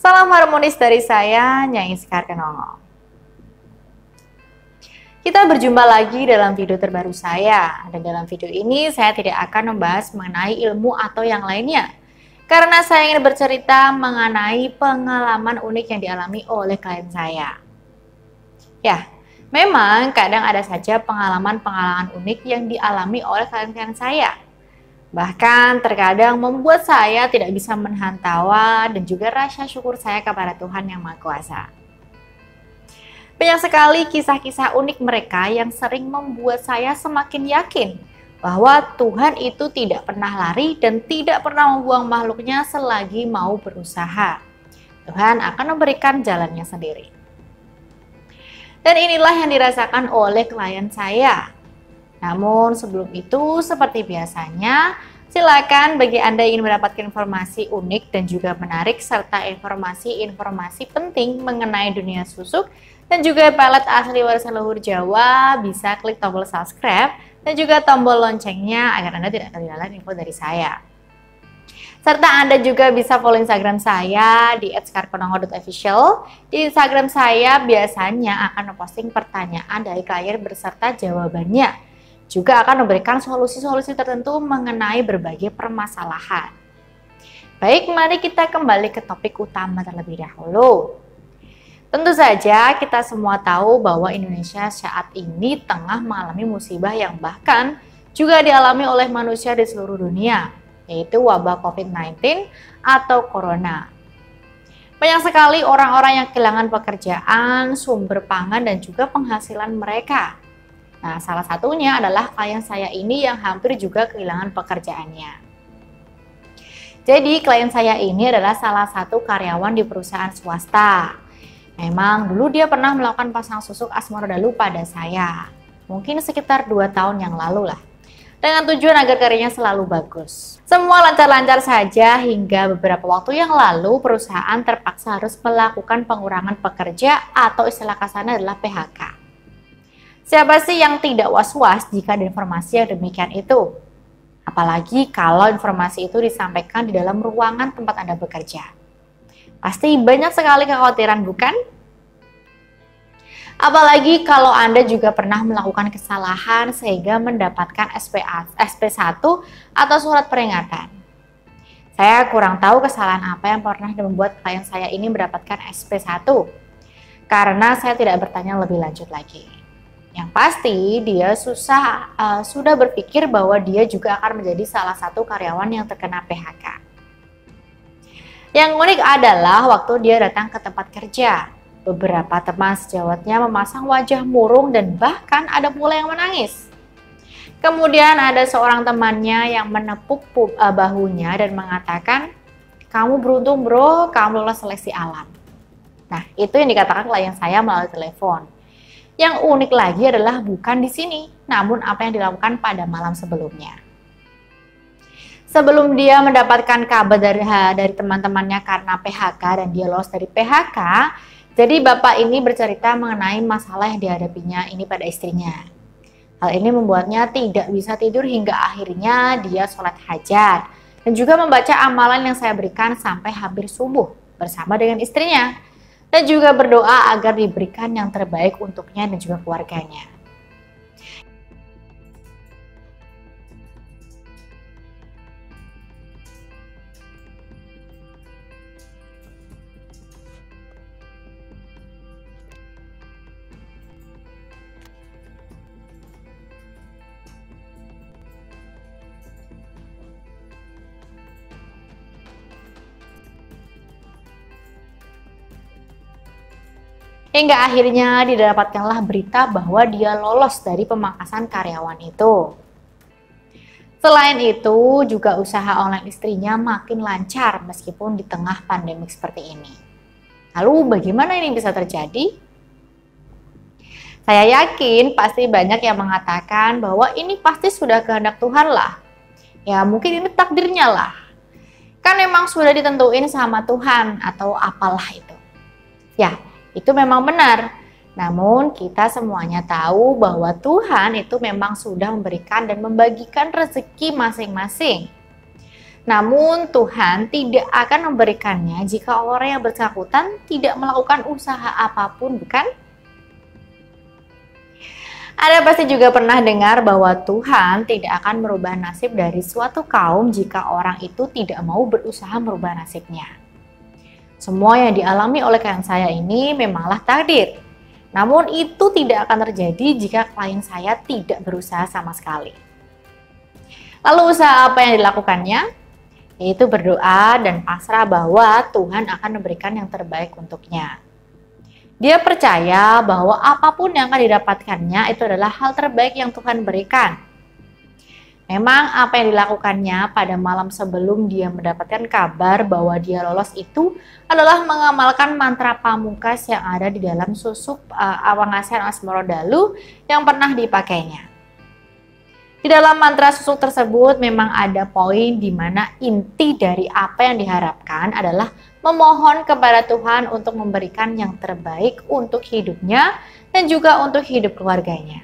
Salam harmonis dari saya, Nyai Sekar Kenongo. Kita berjumpa lagi dalam video terbaru saya. Dan dalam video ini saya tidak akan membahas mengenai ilmu atau yang lainnya. Karena saya ingin bercerita mengenai pengalaman unik yang dialami oleh klien saya. Ya, memang kadang ada saja pengalaman-pengalaman unik yang dialami oleh klien-klien saya. Bahkan terkadang membuat saya tidak bisa menahan tawa dan juga rasa syukur saya kepada Tuhan Yang Maha Kuasa. Banyak sekali kisah-kisah unik mereka yang sering membuat saya semakin yakin bahwa Tuhan itu tidak pernah lari dan tidak pernah membuang makhluknya selagi mau berusaha. Tuhan akan memberikan jalannya sendiri. Dan inilah yang dirasakan oleh klien saya. Namun sebelum itu, seperti biasanya, silakan bagi Anda yang ingin mendapatkan informasi unik dan juga menarik serta informasi-informasi penting mengenai dunia susuk dan juga pelet asli warisan leluhur Jawa, bisa klik tombol subscribe dan juga tombol loncengnya agar Anda tidak ketinggalan info dari saya. Serta Anda juga bisa follow Instagram saya di @skarkonongo.official. Di Instagram saya biasanya akan memposting pertanyaan dari klien beserta jawabannya. Juga akan memberikan solusi-solusi tertentu mengenai berbagai permasalahan. Baik, mari kita kembali ke topik utama terlebih dahulu. Tentu saja kita semua tahu bahwa Indonesia saat ini tengah mengalami musibah yang bahkan juga dialami oleh manusia di seluruh dunia, yaitu wabah COVID-19 atau Corona. Banyak sekali orang-orang yang kehilangan pekerjaan, sumber pangan, dan juga penghasilan mereka. Nah, salah satunya adalah klien saya ini yang hampir juga kehilangan pekerjaannya. Jadi, klien saya ini adalah salah satu karyawan di perusahaan swasta. Memang dulu dia pernah melakukan pasang susuk asmorodalu pada saya. Mungkin sekitar 2 tahun yang lalu lah. Dengan tujuan agar karirnya selalu bagus. Semua lancar-lancar saja hingga beberapa waktu yang lalu perusahaan terpaksa harus melakukan pengurangan pekerja atau istilah kasarnya adalah PHK. Siapa sih yang tidak was-was jika ada informasi yang demikian itu? Apalagi kalau informasi itu disampaikan di dalam ruangan tempat Anda bekerja. Pasti banyak sekali kekhawatiran, bukan? Apalagi kalau Anda juga pernah melakukan kesalahan sehingga mendapatkan SP1 atau surat peringatan. Saya kurang tahu kesalahan apa yang pernah membuat klien saya ini mendapatkan SP1. Karena saya tidak bertanya lebih lanjut lagi. Yang pasti dia sudah berpikir bahwa dia juga akan menjadi salah satu karyawan yang terkena PHK. Yang unik adalah waktu dia datang ke tempat kerja. Beberapa teman sejawatnya memasang wajah murung dan bahkan ada pula yang menangis. Kemudian ada seorang temannya yang menepuk bahunya dan mengatakan, "Kamu beruntung bro, kamu lolos seleksi alam." Nah, itu yang dikatakan klien saya melalui telepon. Yang unik lagi adalah bukan di sini, namun apa yang dilakukan pada malam sebelumnya. Sebelum dia mendapatkan kabar dari teman-temannya karena PHK dan dia lolos dari PHK, jadi bapak ini bercerita mengenai masalah yang dihadapinya ini pada istrinya. Hal ini membuatnya tidak bisa tidur hingga akhirnya dia sholat hajat dan juga membaca amalan yang saya berikan sampai hampir subuh bersama dengan istrinya. Dan juga berdoa agar diberikan yang terbaik untuknya dan juga keluarganya. Hingga akhirnya didapatkanlah berita bahwa dia lolos dari pemangkasan karyawan itu. Selain itu, juga usaha online istrinya makin lancar meskipun di tengah pandemik seperti ini. Lalu bagaimana ini bisa terjadi? Saya yakin pasti banyak yang mengatakan bahwa ini pasti sudah kehendak Tuhan lah. Ya mungkin ini takdirnya lah. Kan memang sudah ditentuin sama Tuhan atau apalah itu. Ya, itu memang benar. Namun kita semuanya tahu bahwa Tuhan itu memang sudah memberikan dan membagikan rezeki masing-masing. Namun Tuhan tidak akan memberikannya jika orang yang bersangkutan tidak melakukan usaha apapun, bukan? Anda pasti juga pernah dengar bahwa Tuhan tidak akan merubah nasib dari suatu kaum jika orang itu tidak mau berusaha merubah nasibnya. Semua yang dialami oleh klien saya ini memanglah takdir. Namun itu tidak akan terjadi jika klien saya tidak berusaha sama sekali. Lalu usaha apa yang dilakukannya? Yaitu berdoa dan pasrah bahwa Tuhan akan memberikan yang terbaik untuknya. Dia percaya bahwa apapun yang akan didapatkannya itu adalah hal terbaik yang Tuhan berikan. Memang apa yang dilakukannya pada malam sebelum dia mendapatkan kabar bahwa dia lolos itu adalah mengamalkan mantra pamungkas yang ada di dalam susuk Awangasan Asmorodalu yang pernah dipakainya. Di dalam mantra susuk tersebut memang ada poin di mana inti dari apa yang diharapkan adalah memohon kepada Tuhan untuk memberikan yang terbaik untuk hidupnya dan juga untuk hidup keluarganya.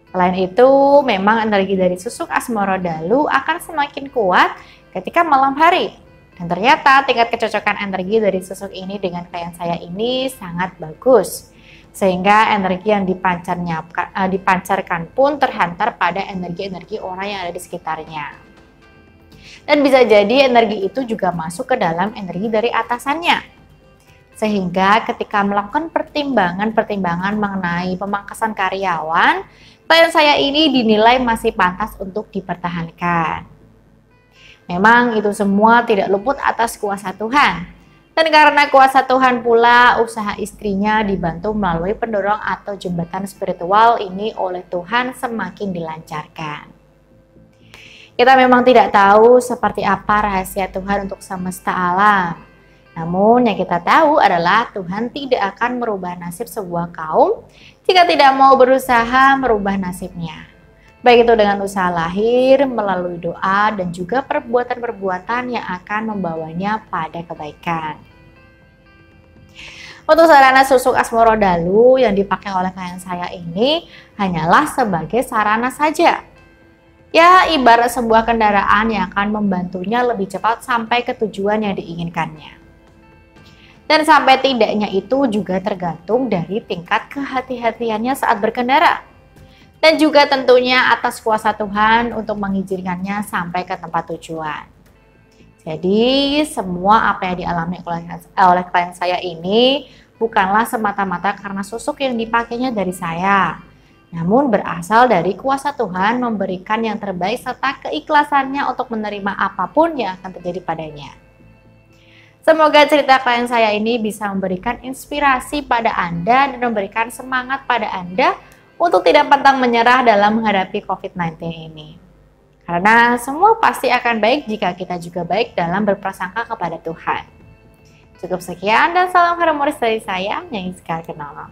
Selain itu, memang energi dari susuk Asmorodalu akan semakin kuat ketika malam hari. Dan ternyata tingkat kecocokan energi dari susuk ini dengan klien saya ini sangat bagus. Sehingga energi yang dipancarkan pun terhantar pada energi-energi orang yang ada di sekitarnya. Dan bisa jadi energi itu juga masuk ke dalam energi dari atasannya. Sehingga ketika melakukan pertimbangan mengenai pemangkasan karyawan, klien saya ini dinilai masih pantas untuk dipertahankan. Memang itu semua tidak luput atas kuasa Tuhan. Dan karena kuasa Tuhan pula, usaha istrinya dibantu melalui pendorong atau jembatan spiritual ini oleh Tuhan semakin dilancarkan. Kita memang tidak tahu seperti apa rahasia Tuhan untuk semesta alam. Namun yang kita tahu adalah Tuhan tidak akan merubah nasib sebuah kaum jika tidak mau berusaha merubah nasibnya. Baik itu dengan usaha lahir, melalui doa, dan juga perbuatan-perbuatan yang akan membawanya pada kebaikan. Untuk sarana susuk Asmorodalu yang dipakai oleh klien saya ini hanyalah sebagai sarana saja. Ya, ibarat sebuah kendaraan yang akan membantunya lebih cepat sampai ke tujuan yang diinginkannya. Dan sampai tidaknya itu juga tergantung dari tingkat kehati-hatiannya saat berkendara. Dan juga tentunya atas kuasa Tuhan untuk mengizinkannya sampai ke tempat tujuan. Jadi semua apa yang dialami oleh klien saya ini bukanlah semata-mata karena susuk yang dipakainya dari saya. Namun berasal dari kuasa Tuhan memberikan yang terbaik serta keikhlasannya untuk menerima apapun yang akan terjadi padanya. Semoga cerita klien saya ini bisa memberikan inspirasi pada Anda dan memberikan semangat pada Anda untuk tidak pantang menyerah dalam menghadapi COVID-19 ini. Karena semua pasti akan baik jika kita juga baik dalam berprasangka kepada Tuhan. Cukup sekian dan salam harmonis dari saya, Nyanyi Sekar Kenal.